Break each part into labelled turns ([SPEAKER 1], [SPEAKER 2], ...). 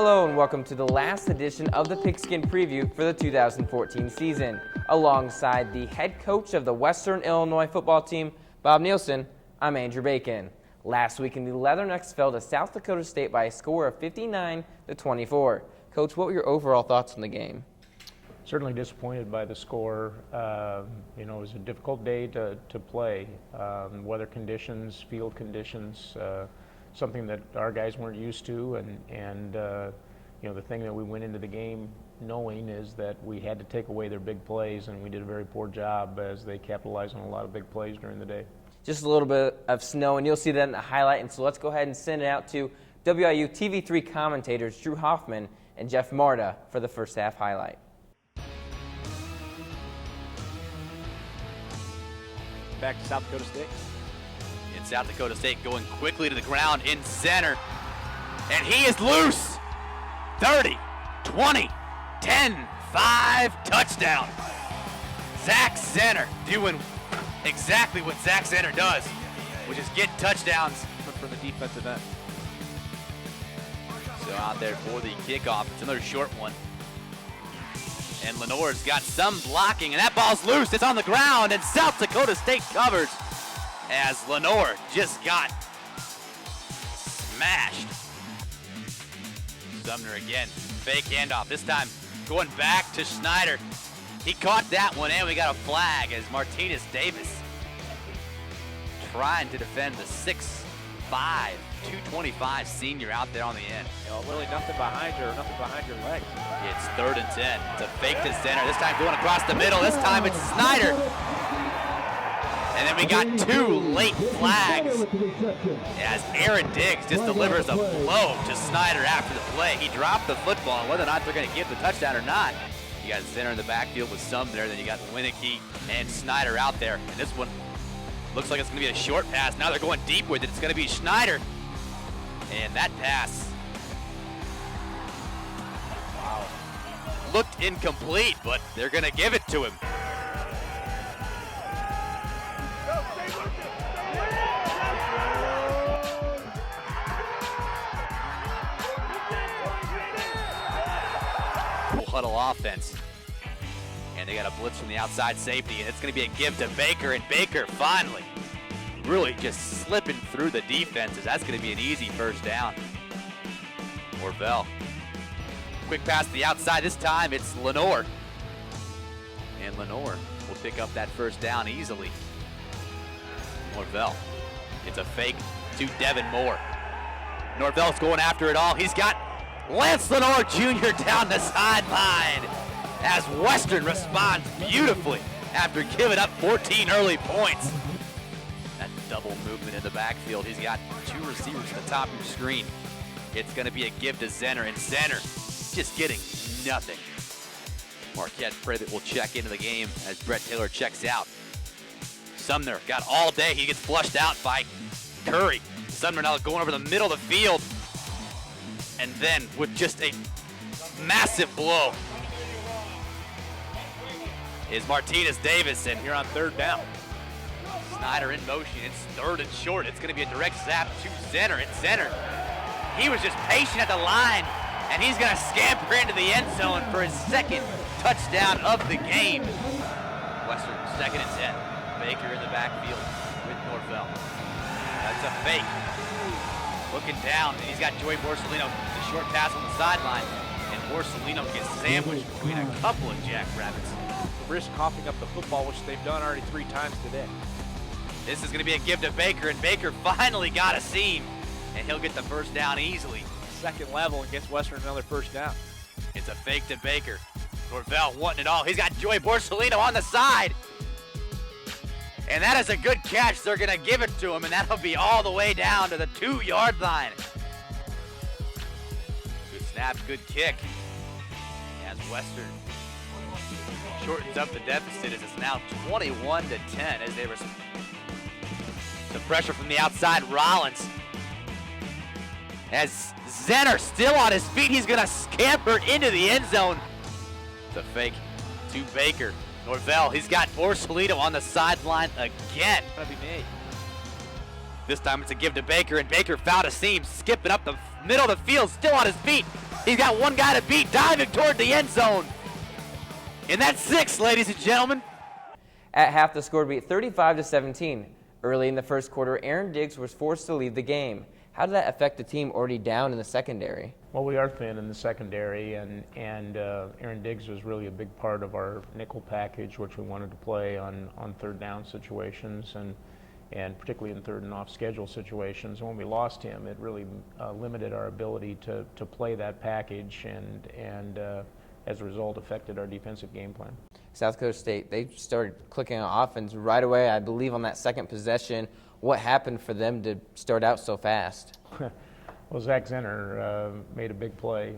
[SPEAKER 1] Hello and welcome to the last edition of the Pigskin Preview for the 2014 season. Alongside the head coach of the Western Illinois football team, Bob Nielsen, I'm Andrew Bacon. Last week the Leathernecks fell to South Dakota State by a score of 59-24. Coach, what were your overall thoughts on the game?
[SPEAKER 2] Certainly disappointed by the score. It was a difficult day to play. Weather conditions, field conditions, something that our guys weren't used to, and the thing that we went into the game knowing is that we had to take away their big plays, and we did a very poor job as they capitalized on a lot of big plays during the day.
[SPEAKER 1] Just a little bit of snow, and you'll see that in the highlight, and so let's go ahead and send it out to WIU TV3 commentators Drew Hoffman and Jeff Marta for the first half highlight.
[SPEAKER 3] Back to South Dakota State.
[SPEAKER 4] In South Dakota State going quickly to the ground in center. And he is loose. 30, 20, 10, 5, touchdown. Zach Zenner doing exactly what Zach Zenner does, which is get touchdowns
[SPEAKER 3] From the defensive end.
[SPEAKER 4] So out there for the kickoff. It's another short one. And Lenore's got some blocking, and that ball's loose. It's on the ground, and South Dakota State covers as Lenore just got smashed. Sumner again, fake handoff. This time going back to Schneider. He caught that one, and we got a flag as Martinez Davis trying to defend the 6'5", 225 senior out there on the end.
[SPEAKER 3] Really nothing behind your legs.
[SPEAKER 4] It's 3rd and 10. It's a fake to center. This time going across the middle. This time it's Snyder. And then we got 2 late flags as Aaron Diggs just delivers a blow to Snyder after the play. He dropped the football. Whether or not they're going to give the touchdown or not, you got center in the backfield with Sumner. Then you got Winicky and Snyder out there. And this one looks like it's going to be a short pass. Now they're going deep with it. It's going to be Schneider. And that pass looked incomplete, but they're going to give it to him. Huddle offense. And they got a blitz from the outside safety, and it's going to be a give to Baker, and Baker finally really just slipping through the defenses. That's going to be an easy first down. Orvell. Quick pass to the outside. This time it's Lenore. And Lenore will pick up that first down easily. Norvell. It's a fake to Devin Moore. Norvell's going after it all. He's got Lance Lenore Jr. down the sideline as Western responds beautifully after giving up 14 early points. That double movement in the backfield. He's got 2 receivers at the top of your screen. It's going to be a give to Zenner, and Zenner just getting nothing. Marquette Privet will check into the game as Brett Taylor checks out. Sumner got all day. He gets flushed out by Curry. Sumner now going over the middle of the field. And then with just a massive blow is Martinez Davis, and
[SPEAKER 3] Here on 3rd down.
[SPEAKER 4] Snyder in motion. It's 3rd and short. It's going to be a direct zap to Zenner. It's Zenner. He was just patient at the line, and he's going to scamper into the end zone for his 2nd touchdown of the game. Western 2nd and 10. Baker in the backfield with Norvell. That's a fake. Looking down, and he's got Joey Borsellino, the short pass on the sideline, and Borsellino gets sandwiched between a couple of jackrabbits.
[SPEAKER 3] Risk coughing up the football, which they've done already 3 times today.
[SPEAKER 4] This is going to be a give to Baker, and Baker finally got a seam, and he'll get the first down easily.
[SPEAKER 3] 2nd level and gets Western another first down.
[SPEAKER 4] It's a fake to Baker. Norvell wanting it all. He's got Joey Borsellino on the side. And that is a good catch. They're going to give it to him, and that'll be all the way down to the 2-yard line. Good snap, good kick. As Western shortens up the deficit as it's now 21-10 as they respond. The pressure from the outside, Rollins. As Zenner still on his feet, he's going to scamper into the end zone. It's a fake to Baker. Norvell, he's got Borsellino on the sideline again.
[SPEAKER 3] Gonna be me.
[SPEAKER 4] This time it's a give to Baker, and Baker found a seam, skipping up the middle of the field, still on his feet. He's got one guy to beat, diving toward the end zone. And that's 6, ladies and gentlemen.
[SPEAKER 1] At half, the score beat 35-17. Early in the first quarter, Aaron Diggs was forced to leave the game. How did that affect the team already down in the secondary?
[SPEAKER 2] Well, we are thin in the secondary, and Aaron Diggs was really a big part of our nickel package, which we wanted to play on third down situations and particularly in third and off schedule situations. And when we lost him, it really limited our ability to play that package, and as a result affected our defensive game plan.
[SPEAKER 1] South Dakota State, they started clicking on offense right away, I believe, on that second possession. What happened for them to start out so fast?
[SPEAKER 2] Well, Zach Zenner made a big play,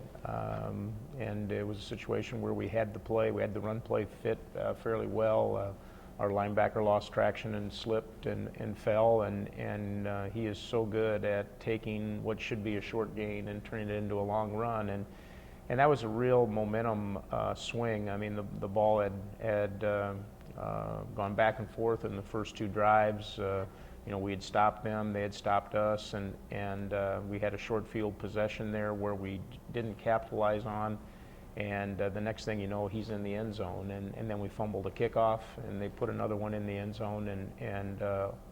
[SPEAKER 2] and it was a situation where we had the run play fit fairly well. Our linebacker lost traction and slipped and fell, and he is so good at taking what should be a short gain and turning it into a long run. And that was a real momentum swing. I mean, the ball had gone back and forth in the first 2 drives. We had stopped them, they had stopped us, and we had a short field possession there where we didn't capitalize on. And the next thing you know, he's in the end zone, and then we fumbled a kickoff, and they put another one in the end zone, and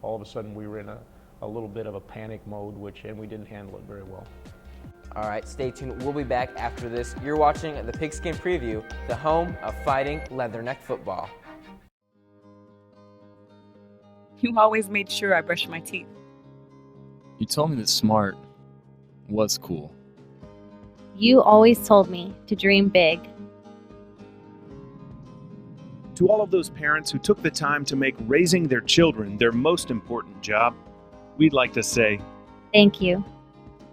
[SPEAKER 2] all of a sudden we were in a little bit of a panic mode, and we didn't handle it very well.
[SPEAKER 1] All right, stay tuned. We'll be back after this. You're watching the Pigskin Preview, the home of fighting leatherneck football.
[SPEAKER 5] You always made sure I brushed my teeth.
[SPEAKER 6] You told me that smart was cool.
[SPEAKER 7] You always told me to dream big.
[SPEAKER 8] To all of those parents who took the time to make raising their children their most important job, we'd like to say,
[SPEAKER 7] Thank you.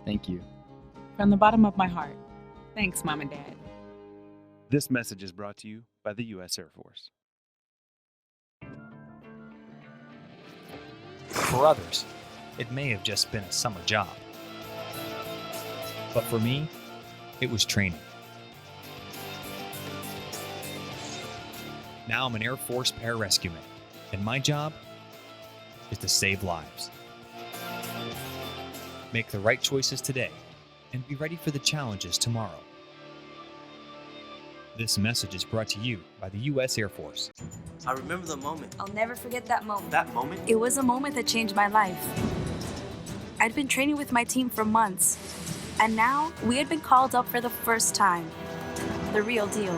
[SPEAKER 6] Thank you.
[SPEAKER 5] From the bottom of my heart. Thanks, Mom and Dad.
[SPEAKER 8] This message is brought to you by the U.S. Air Force.
[SPEAKER 9] For others, it may have just been a summer job. But for me, it was training. Now I'm an Air Force pararescueman, and my job is to save lives. Make the right choices today and be ready for the challenges tomorrow. This message is brought to you by the U.S. Air Force.
[SPEAKER 10] I remember the moment.
[SPEAKER 11] I'll never forget that moment.
[SPEAKER 10] That moment?
[SPEAKER 11] It was a moment that changed my life. I'd been training with my team for months, and now we had been called up for the first time. The real deal.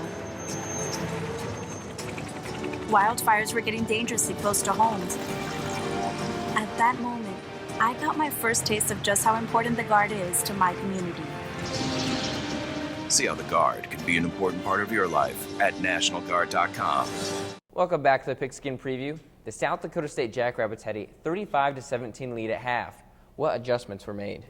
[SPEAKER 11] Wildfires were getting dangerously close to homes. At that moment, I got my first taste of just how important the Guard is to my community.
[SPEAKER 12] See how the Guard can be an important part of your life at NationalGuard.com.
[SPEAKER 1] Welcome back to the Pigskin Preview. The South Dakota State Jackrabbits had a 35-17 lead at half. What adjustments were made?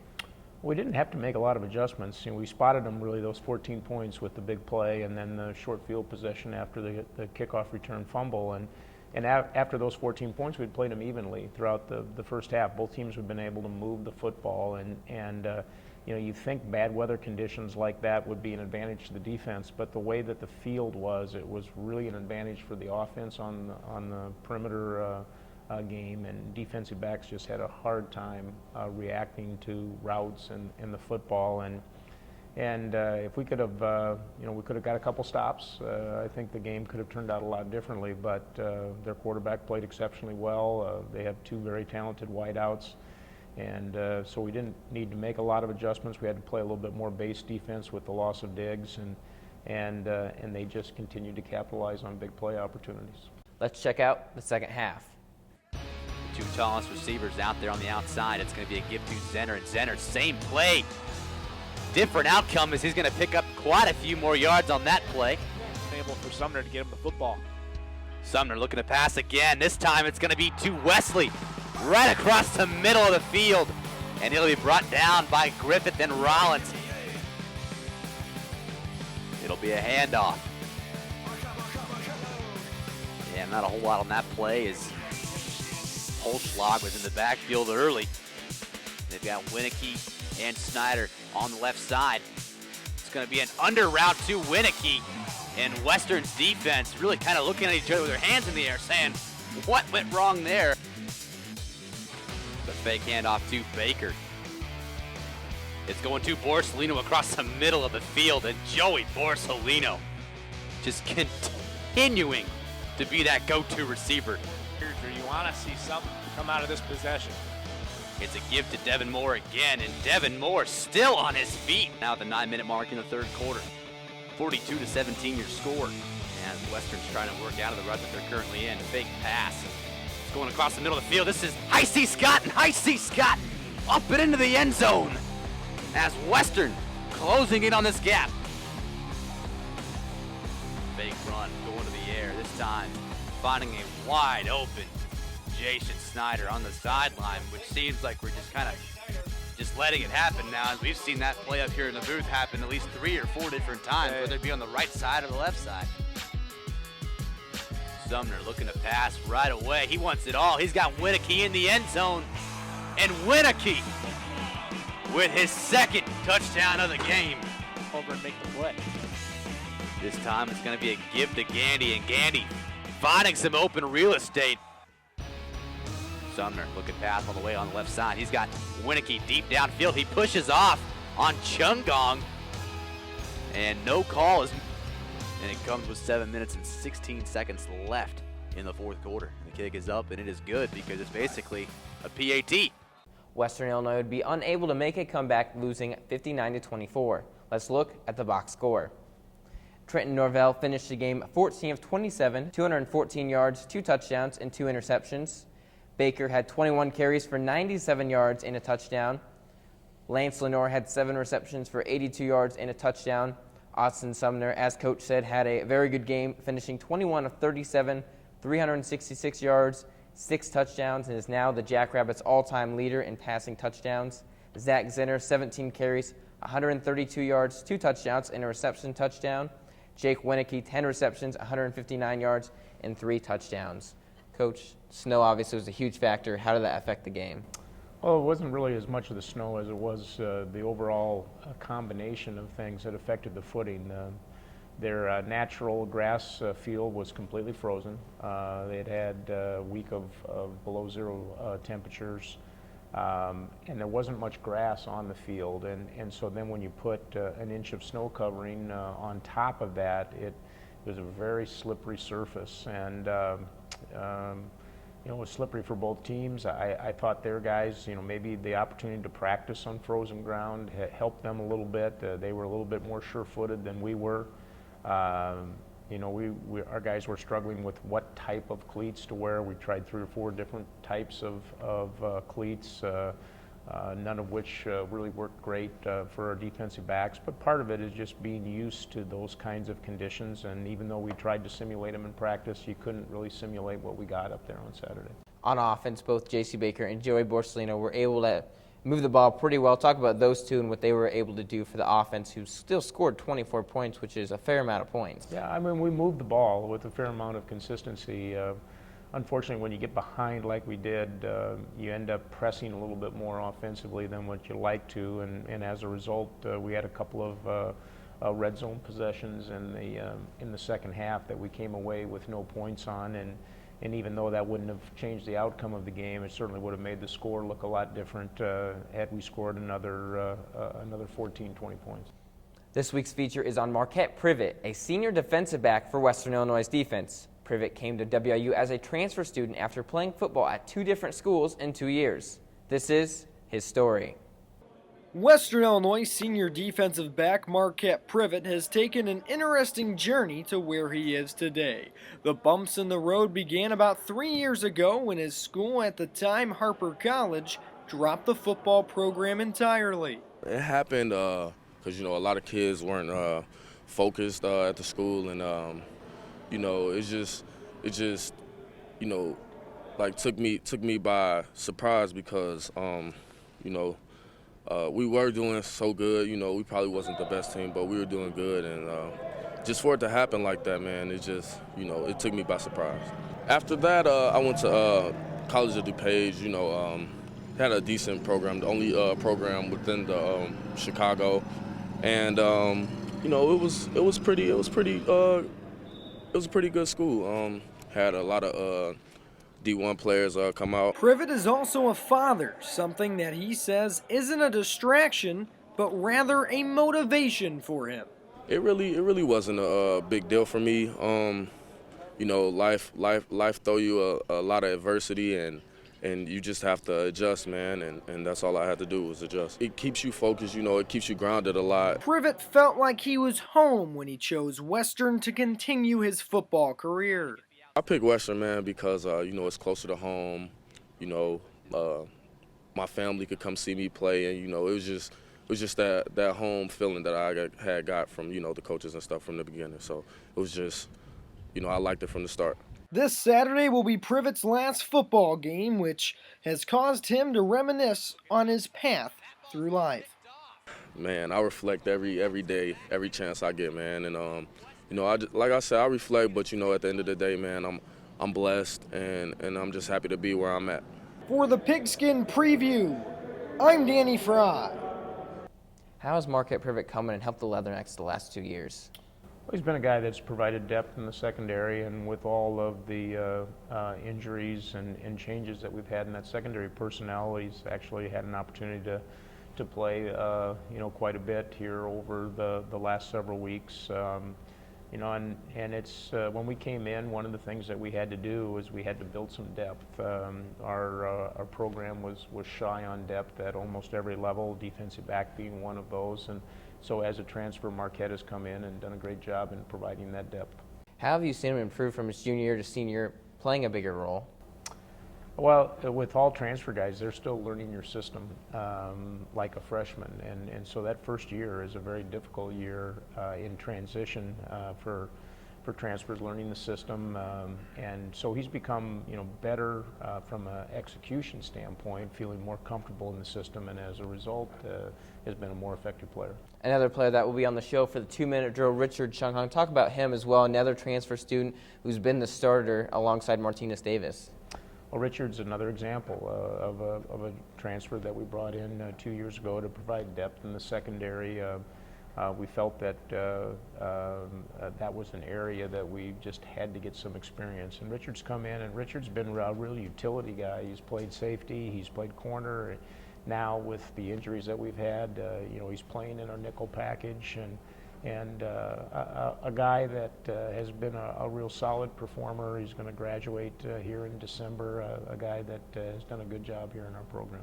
[SPEAKER 2] We didn't have to make a lot of adjustments. We spotted them really, those 14 points with the big play and then the short field possession after the kickoff return fumble. And after those 14 points, we'd played them evenly throughout the first half. Both teams have been able to move the football, and you think bad weather conditions like that would be an advantage to the defense, but the way that the field was, it was really an advantage for the offense on the perimeter game, and defensive backs just had a hard time reacting to routes and the football. And if we could have, we could have got a couple stops. I think the game could have turned out a lot differently. But their quarterback played exceptionally well. They have 2 very talented wideouts, and so we didn't need to make a lot of adjustments. We had to play a little bit more base defense with the loss of Diggs, and they just continued to capitalize on big play opportunities.
[SPEAKER 1] Let's check out the second half.
[SPEAKER 4] The 2 tallest receivers out there on the outside. It's going to be a give to Zenner, and Zenner, same play. Different outcome as he's going to pick up quite a few more yards on that play.
[SPEAKER 3] Able for Sumner to get him the football.
[SPEAKER 4] Sumner looking to pass again. This time it's going to be to Wesley, right across the middle of the field. And he'll be brought down by Griffith and Rollins. It'll be a handoff. Yeah, not a whole lot on that play as Holschlag was in the backfield early. They've got Winicky and Snyder on the left side. It's going to be an under route to Winicky. And Western's defense really kind of looking at each other with their hands in the air saying, what went wrong there? The fake handoff to Baker. It's going to Borsellino across the middle of the field, and Joey Borsellino just continuing to be that go-to receiver.
[SPEAKER 3] You want to see something come out of this possession.
[SPEAKER 4] It's a give to Devin Moore again, and Devin Moore still on his feet. Now at the 9-minute mark in the third quarter. 42-17 your score. As Western's trying to work out of the rut that they're currently in. Fake pass. It's going across the middle of the field. This is Heisey Scott, and Heisey Scott up and into the end zone. As Western closing in on this gap. Fake run, going to the air. This time finding a wide open Jason Snyder on the sideline, which seems like we're just kind of just letting it happen now, as we've seen that play up here in the booth happen at least 3 or 4 different times, whether it be on the right side or the left side. Sumner looking to pass right away. He wants it all. He's got Winicky in the end zone, and Winicky with his second touchdown of the game.
[SPEAKER 3] Over and make the play.
[SPEAKER 4] This time it's going to be a give to Gandy, and Gandy finding some open real estate. Sumner looking pass all the way on the left side. He's got Winicky deep downfield. He pushes off on Chungong, and no call is, and it comes with 7 minutes and 16 seconds left in the fourth quarter. And the kick is up, and it is good because it's basically a PAT.
[SPEAKER 1] Western Illinois would be unable to make a comeback, losing 59-24. Let's look at the box score. Trenton Norvell finished the game 14 of 27, 214 yards, 2 touchdowns, and 2 interceptions. Baker had 21 carries for 97 yards and a touchdown. Lance Lenore had 7 receptions for 82 yards and a touchdown. Austin Sumner, as coach said, had a very good game, finishing 21 of 37, 366 yards, 6 touchdowns, and is now the Jackrabbits' all-time leader in passing touchdowns. Zach Zinner, 17 carries, 132 yards, 2 touchdowns, and a reception touchdown. Jake Winicky, 10 receptions, 159 yards, and 3 touchdowns. Coach, snow obviously was a huge factor. How did that affect the game?
[SPEAKER 2] Well, it wasn't really as much of the snow as it was the overall combination of things that affected the footing. Their natural grass field was completely frozen. They had a week of below 0 temperatures, and there wasn't much grass on the field. And so then when you put an inch of snow covering on top of that, it was a very slippery surface. And it was slippery for both teams. I thought their guys, maybe the opportunity to practice on frozen ground helped them a little bit. They were a little bit more sure-footed than we were. Our guys were struggling with what type of cleats to wear. We tried 3 or 4 different types of cleats, none of which really worked great for our defensive backs. But part of it is just being used to those kinds of conditions. And even though we tried to simulate them in practice, you couldn't really simulate what we got up there on Saturday.
[SPEAKER 1] On offense, both J.C. Baker and Joey Borsellino were able to move the ball pretty well. Talk about those two and what they were able to do for the offense, who still scored 24 points, which is a fair amount of points.
[SPEAKER 2] Yeah, I mean, we moved the ball with a fair amount of consistency. Unfortunately, when you get behind like we did, you end up pressing a little bit more offensively than what you like to, and as a result, we had a couple of red zone possessions in the second half that we came away with no points on, and even though that wouldn't have changed the outcome of the game, it certainly would have made the score look a lot different had we scored another 14, 20 points.
[SPEAKER 1] This week's feature is on Marquette Privet, a senior defensive back for Western Illinois' defense. Privet came to WIU as a transfer student after playing football at 2 different schools in 2 years. This is his story.
[SPEAKER 13] Western Illinois senior defensive back Marquette Privet has taken an interesting journey to where he is today. The bumps in the road began about 3 years ago when his school, at the time Harper College, dropped the football program entirely.
[SPEAKER 14] It happened because, a lot of kids weren't focused at the school, and it just took me by surprise because we were doing so good. We probably wasn't the best team, but we were doing good, and just for it to happen like that, man, it just it took me by surprise. After that, I went to College of DuPage. Had a decent program, the only program within the Chicago, and it was a pretty good school. Had a lot of D1 players come out.
[SPEAKER 13] Privet is also a father, something that he says isn't a distraction, but rather a motivation for him.
[SPEAKER 14] It really wasn't a big deal for me. You know, life throw you a lot of adversity, and you just have to adjust, man, and that's all I had to do was adjust. It keeps you focused, you know, it keeps you grounded a lot.
[SPEAKER 13] Privet felt like he was home when he chose Western to continue his football career.
[SPEAKER 14] I picked Western, man, because, you know, it's closer to home. You know, my family could come see me play, and, you know, it was just that home feeling that I had got from, you know, the coaches and stuff from the beginning. So it was just, you know, I liked it from the start.
[SPEAKER 13] This Saturday will be Privet's last football game, which has caused him to reminisce on his path through life.
[SPEAKER 14] Man, I reflect every day, every chance I get, man, and you know, like I said, I reflect, but you know, at the end of the day, man, I'm blessed, and I'm just happy to be where I'm at.
[SPEAKER 13] For the Pigskin Preview, I'm Danny Fry.
[SPEAKER 1] How has Marquette Privet come in and helped the Leathernecks the last 2 years?
[SPEAKER 2] Well, he's been a guy that's provided depth in the secondary, and with all of the injuries and changes that we've had in that secondary personnel, he's actually had an opportunity to play, you know, quite a bit here over the last several weeks. You know, and it's when we came in, one of the things that we had to do was we had to build some depth. Our program was shy on depth at almost every level, defensive back being one of those, and so as a transfer, Marquette has come in and done a great job in providing that depth.
[SPEAKER 1] How have you seen him improve from his junior year to senior, playing a bigger role?
[SPEAKER 2] Well, with all transfer guys, they're still learning your system like a freshman, and so that first year is a very difficult year in transition for transfers, learning the system, and so he's become, you know, better from an execution standpoint, feeling more comfortable in the system, and as a result, has been a more effective player.
[SPEAKER 1] Another player that will be on the show for the 2-minute drill, Richard Chung-Hung. Talk about him as well, another transfer student who's been the starter alongside Martinez Davis.
[SPEAKER 2] Well, Richard's another example of a transfer that we brought in 2 years ago to provide depth in the secondary. We felt that that was an area that we just had to get some experience. And Richard's come in, and Richard's been a real utility guy. He's played safety, he's played corner. Now with the injuries that we've had, you know, he's playing in our nickel package, and a guy that has been a real solid performer. He's going to graduate here in December, a guy that has done a good job here in our program.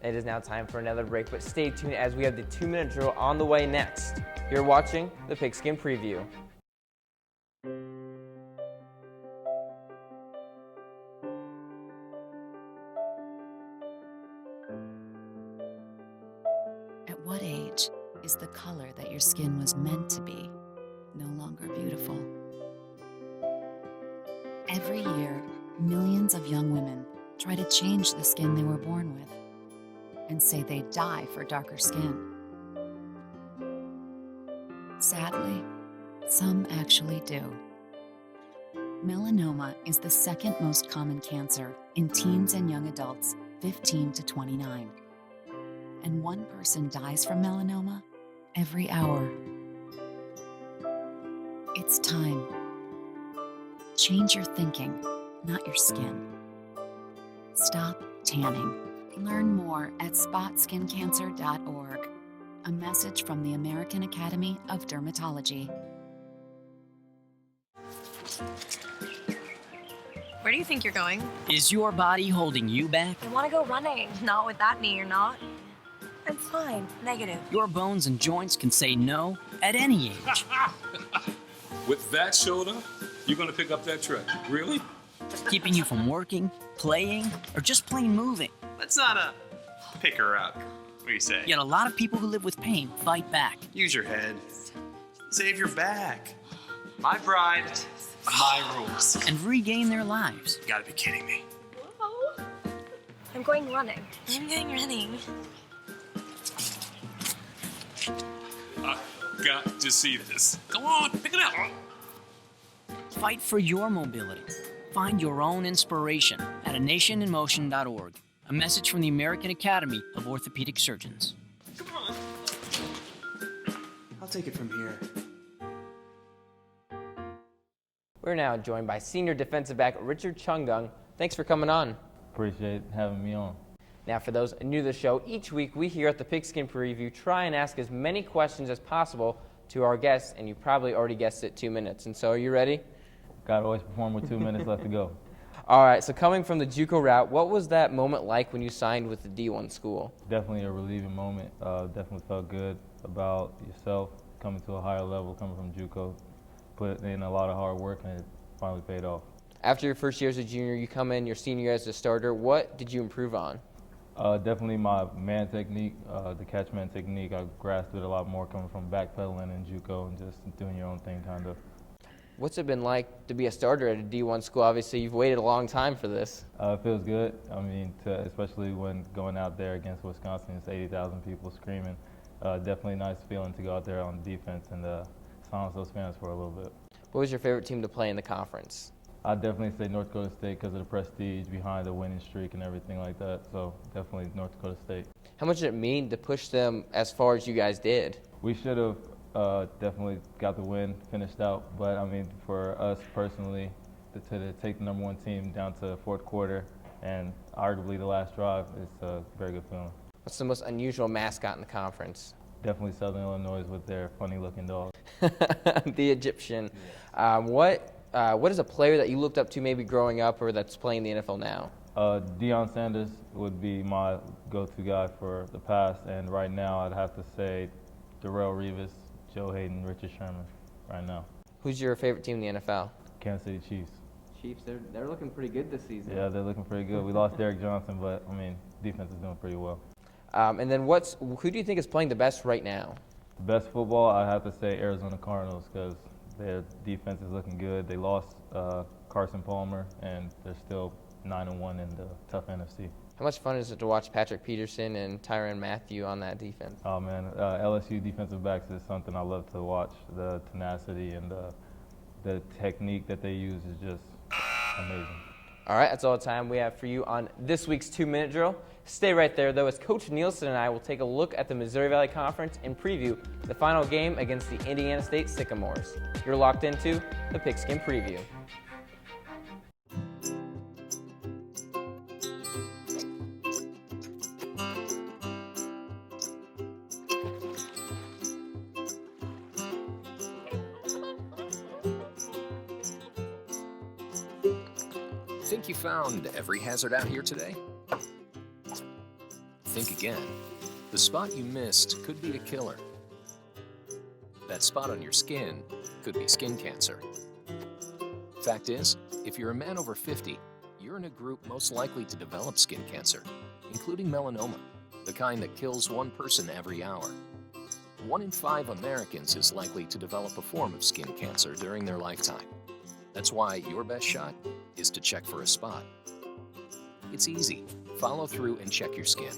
[SPEAKER 1] It is now time for another break, but stay tuned as we have the 2-minute drill on the way next. You're watching the Pigskin Preview.
[SPEAKER 15] At what age is the color that your skin was meant to be no longer beautiful? Every year, millions of young women try to change the skin they were born with and say they'd die for darker skin. Sadly, some actually do. Melanoma is the second most common cancer in teens and young adults 15 to 29. And one person dies from melanoma every hour. It's time. Change your thinking, not your skin. Stop tanning. Learn more at spotskincancer.org. A message from the American Academy of Dermatology.
[SPEAKER 16] Where do you think you're going?
[SPEAKER 17] Is your body holding you back?
[SPEAKER 16] I want to go running. Not with that knee, you're not. I'm fine. Negative.
[SPEAKER 17] Your bones and joints can say no at any age.
[SPEAKER 18] With that shoulder, you're going to pick up that truck. Really?
[SPEAKER 17] Keeping you from working, playing, or just plain moving.
[SPEAKER 19] That's not a pick her up. What do you say?
[SPEAKER 17] Yet a lot of people who live with pain fight back.
[SPEAKER 19] Use your head. Save your back. My bride, my rules.
[SPEAKER 17] And regain their lives.
[SPEAKER 19] You gotta be kidding me.
[SPEAKER 16] Whoa. I'm going running. I'm going running.
[SPEAKER 18] I got to see this. Come on, pick it up.
[SPEAKER 17] Fight for your mobility. Find your own inspiration at anationinmotion.org. A message from the American Academy of Orthopedic Surgeons.
[SPEAKER 19] Come on. I'll take it from here.
[SPEAKER 1] We're now joined by senior defensive back Richard Chung-Hung. Thanks for coming on.
[SPEAKER 20] Appreciate having me on.
[SPEAKER 1] Now, for those new to the show, each week we here at the Pigskin Preview try and ask as many questions as possible to our guests, and you probably already guessed it, 2 minutes. And so, are you ready?
[SPEAKER 20] Got to always perform with 2 minutes left to go.
[SPEAKER 1] All right, so coming from the JUCO route, what was that moment like when you signed with the D1 school?
[SPEAKER 20] Definitely a relieving moment. Definitely felt good about yourself coming to a higher level, coming from JUCO. Put in a lot of hard work, and it finally paid off.
[SPEAKER 1] After your first year as a junior, you come in your senior year as a starter. What did you improve on?
[SPEAKER 20] Definitely my man technique, the catch man technique. I grasped it a lot more coming from backpedaling in JUCO and just doing your own thing, kind of.
[SPEAKER 1] What's it been like to be a starter at a D1 school? Obviously, you've waited a long time for this.
[SPEAKER 20] It feels good. I mean, especially when going out there against Wisconsin, it's 80,000 people screaming. Definitely nice feeling to go out there on defense and silence those fans for a little bit.
[SPEAKER 1] What was your favorite team to play in the conference?
[SPEAKER 20] I'd definitely say North Dakota State because of the prestige behind the winning streak and everything like that. So definitely North Dakota State.
[SPEAKER 1] How much did it mean to push them as far as you guys did?
[SPEAKER 20] We should have definitely got the win, finished out. But I mean, for us personally, to take the #1 team down to fourth quarter and arguably the last drive, it's a very good feeling.
[SPEAKER 1] What's the most unusual mascot in the conference?
[SPEAKER 20] Definitely Southern Illinois with their funny-looking dog.
[SPEAKER 1] The Egyptian. Yeah. What is a player that you looked up to maybe growing up or that's playing the NFL now?
[SPEAKER 20] Deion Sanders would be my go-to guy for the past, and right now I'd have to say Darrell Revis, Joe Hayden, Richard Sherman right now.
[SPEAKER 1] Who's your favorite team in the NFL?
[SPEAKER 20] Kansas City Chiefs.
[SPEAKER 1] Chiefs, they're looking pretty good this season.
[SPEAKER 20] Yeah, they're looking pretty good. We lost Derrick Johnson, but, I mean, defense is doing pretty well.
[SPEAKER 1] And then who do you think is playing the best right now?
[SPEAKER 20] Best football, I have to say Arizona Cardinals because their defense is looking good. They lost Carson Palmer, and they're still 9-1 in the tough NFC.
[SPEAKER 1] How much fun is it to watch Patrick Peterson and Tyrann Mathieu on that defense?
[SPEAKER 20] Oh, man, LSU defensive backs is something I love to watch. The tenacity and the technique that they use is just amazing.
[SPEAKER 1] All right, that's all the time we have for you on this week's 2-minute drill. Stay right there, though, as Coach Nielsen and I will take a look at the Missouri Valley Conference and preview the final game against the Indiana State Sycamores. You're locked into the Pigskin Preview.
[SPEAKER 21] Think you found every hazard out here today? Think again. The spot you missed could be a killer. That spot on your skin could be skin cancer. Fact is, if you're a man over 50, you're in a group most likely to develop skin cancer, including melanoma, the kind that kills 1 person every hour. 1 in 5 Americans is likely to develop a form of skin cancer during their lifetime. That's why your best shot is to check for a spot. It's easy. Follow through and check your skin.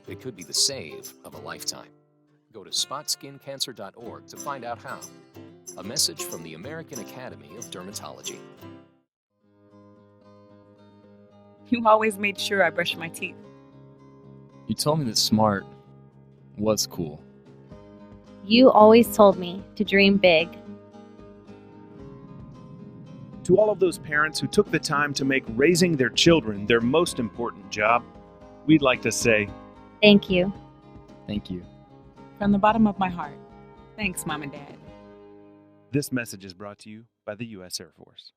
[SPEAKER 21] It could be the save of a lifetime. Go to spotskincancer.org to find out how. A message from the American Academy of Dermatology.
[SPEAKER 5] You always made sure I brushed my teeth.
[SPEAKER 6] You told me that smart was cool.
[SPEAKER 7] You always told me to dream big.
[SPEAKER 8] To all of those parents who took the time to make raising their children their most important job, we'd like to say,
[SPEAKER 7] thank you.
[SPEAKER 6] Thank you.
[SPEAKER 5] From the bottom of my heart. Thanks, Mom and Dad.
[SPEAKER 8] This message is brought to you by the U.S. Air Force.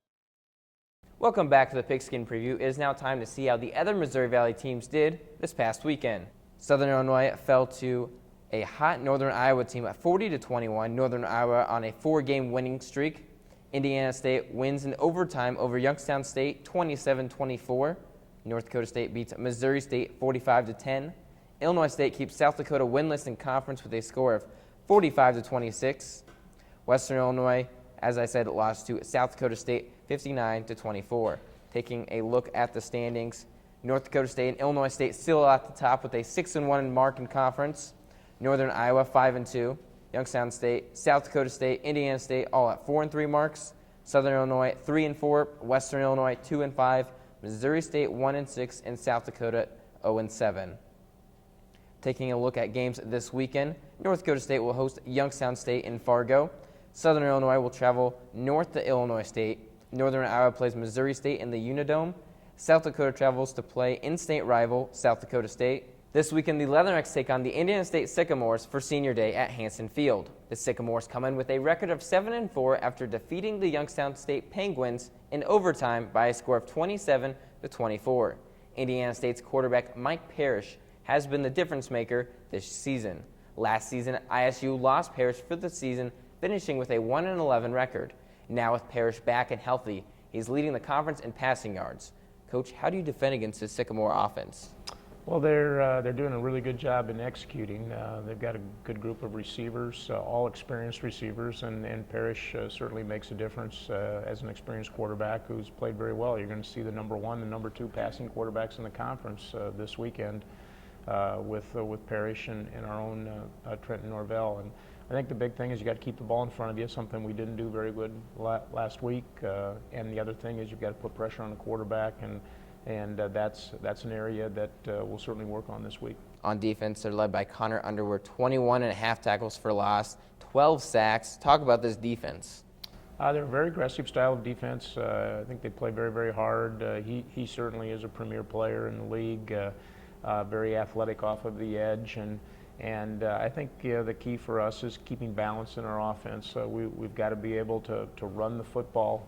[SPEAKER 1] Welcome back to the Pigskin Preview. It is now time to see how the other Missouri Valley teams did this past weekend. Southern Illinois fell to a hot Northern Iowa team at 40-21. Northern Iowa on a 4-game winning streak. Indiana State wins in overtime over Youngstown State 27-24. North Dakota State beats Missouri State 45-10. Illinois State keeps South Dakota winless in conference with a score of 45-26. Western Illinois, as I said, lost to South Dakota State 59-24. Taking a look at the standings, North Dakota State and Illinois State still at the top with a 6-1 mark in conference. Northern Iowa 5-2. Youngstown State, South Dakota State, Indiana State all at 4-3 marks. Southern Illinois 3-4, Western Illinois 2-5, Missouri State 1-6, and South Dakota 0-7. Taking a look at games this weekend, North Dakota State will host Youngstown State in Fargo. Southern Illinois will travel north to Illinois State. Northern Iowa plays Missouri State in the Unidome. South Dakota travels to play in-state rival South Dakota State. This weekend, the Leathernecks take on the Indiana State Sycamores for Senior Day at Hanson Field. The Sycamores come in with a record of 7-4 after defeating the Youngstown State Penguins in overtime by a score of 27-24. Indiana State's quarterback Mike Parrish has been the difference maker this season. Last season, ISU lost Parrish for the season, finishing with a 1-11 record. Now with Parrish back and healthy, he's leading the conference in passing yards. Coach, how do you defend against the Sycamore offense?
[SPEAKER 2] Well, they're doing a really good job in executing. They've got a good group of receivers, all experienced receivers, and Parrish certainly makes a difference as an experienced quarterback who's played very well. You're going to see the number 1 and number 2 passing quarterbacks in the conference this weekend with Parrish and our own Trenton Norvell. And I think the big thing is you got to keep the ball in front of you, something we didn't do very good last week. And the other thing is you've got to put pressure on the quarterback, and that's an area that we'll certainly work on this week.
[SPEAKER 1] On defense, they're led by Connor Underwood, 21.5 tackles for loss, 12 sacks. Talk about this defense.
[SPEAKER 2] They're a very aggressive style of defense. I think they play very, very hard. He certainly is a premier player in the league, very athletic off of the edge, and I think the key for us is keeping balance in our offense. We've got to be able to run the football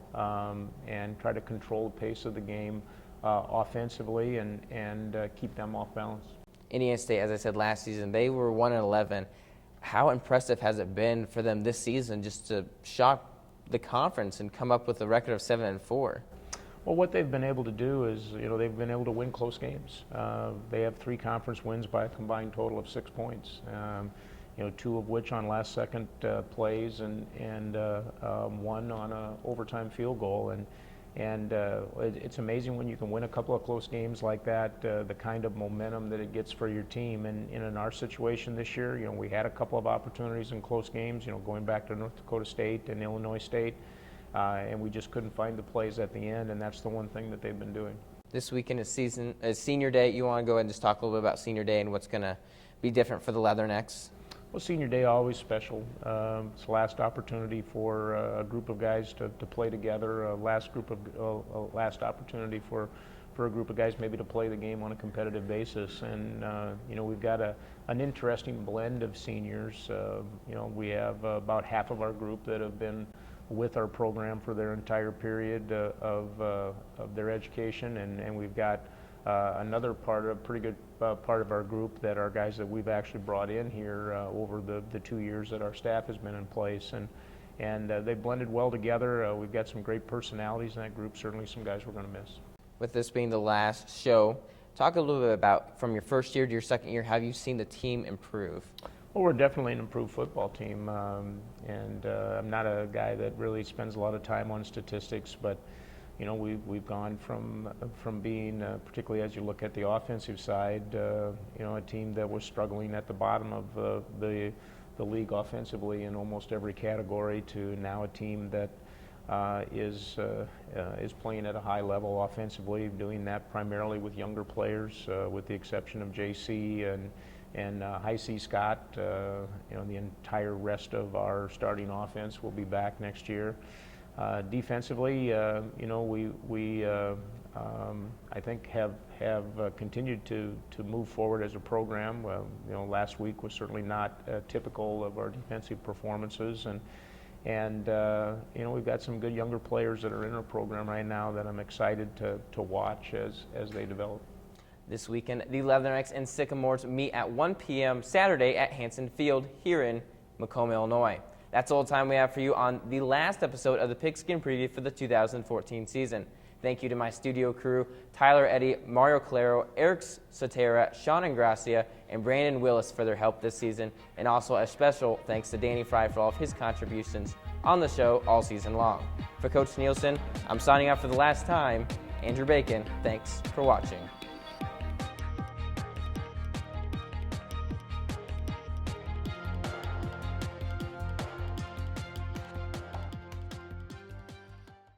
[SPEAKER 2] and try to control the pace of the game offensively and keep them off balance.
[SPEAKER 1] Indiana State, as I said last season, they were 1-11. How impressive has it been for them this season just to shock the conference and come up with a record of 7-4?
[SPEAKER 2] Well, what they've been able to do is, they've been able to win close games. They have 3 conference wins by a combined total of 6 points. 2 of which on last-second plays and 1 on an overtime field goal. And it's amazing when you can win a couple of close games like that, the kind of momentum that it gets for your team. And in our situation this year, we had a couple of opportunities in close games, going back to North Dakota State and Illinois State, and we just couldn't find the plays at the end, and that's the one thing that they've been doing.
[SPEAKER 1] This weekend is Senior Day. You want to go ahead and just talk a little bit about Senior Day and what's going to be different for the Leathernecks?
[SPEAKER 2] Well, Senior Day always special. It's the last opportunity for a group of guys to play together. Last opportunity for a group of guys maybe to play the game on a competitive basis. And we've got an interesting blend of seniors. We have about half of our group that have been with our program for their entire period of their education, and we've got another pretty good part of our group that are guys that we've actually brought in here over the 2 years that our staff has been in place, and they've blended well together. We've got some great personalities in that group, certainly some guys we're going to miss.
[SPEAKER 1] With this being the last show, talk a little bit about from your first year to your second year, how have you seen the team improve?
[SPEAKER 2] Well, we're definitely an improved football team, and I'm not a guy that really spends a lot of time on statistics, but we've gone from being, particularly as you look at the offensive side, a team that was struggling at the bottom of the league offensively in almost every category, to now a team that is playing at a high level offensively, doing that primarily with younger players, with the exception of JC and High C Scott. The entire rest of our starting offense will be back next year. Defensively, we I think have continued to move forward as a program. Last week was certainly not typical of our defensive performances, and we've got some good younger players that are in our program right now that I'm excited to watch as they develop.
[SPEAKER 1] This weekend, the Leathernecks and Sycamores meet at 1 p.m. Saturday at Hanson Field here in Macomb, Illinois. That's all the time we have for you on the last episode of the Pigskin Preview for the 2014 season. Thank you to my studio crew, Tyler Eddy, Mario Calero, Eric Sotera, Sean Ingracia, and Brandon Willis for their help this season. And also a special thanks to Danny Fry for all of his contributions on the show all season long. For Coach Nielsen, I'm signing out for the last time. Andrew Bacon, thanks for watching.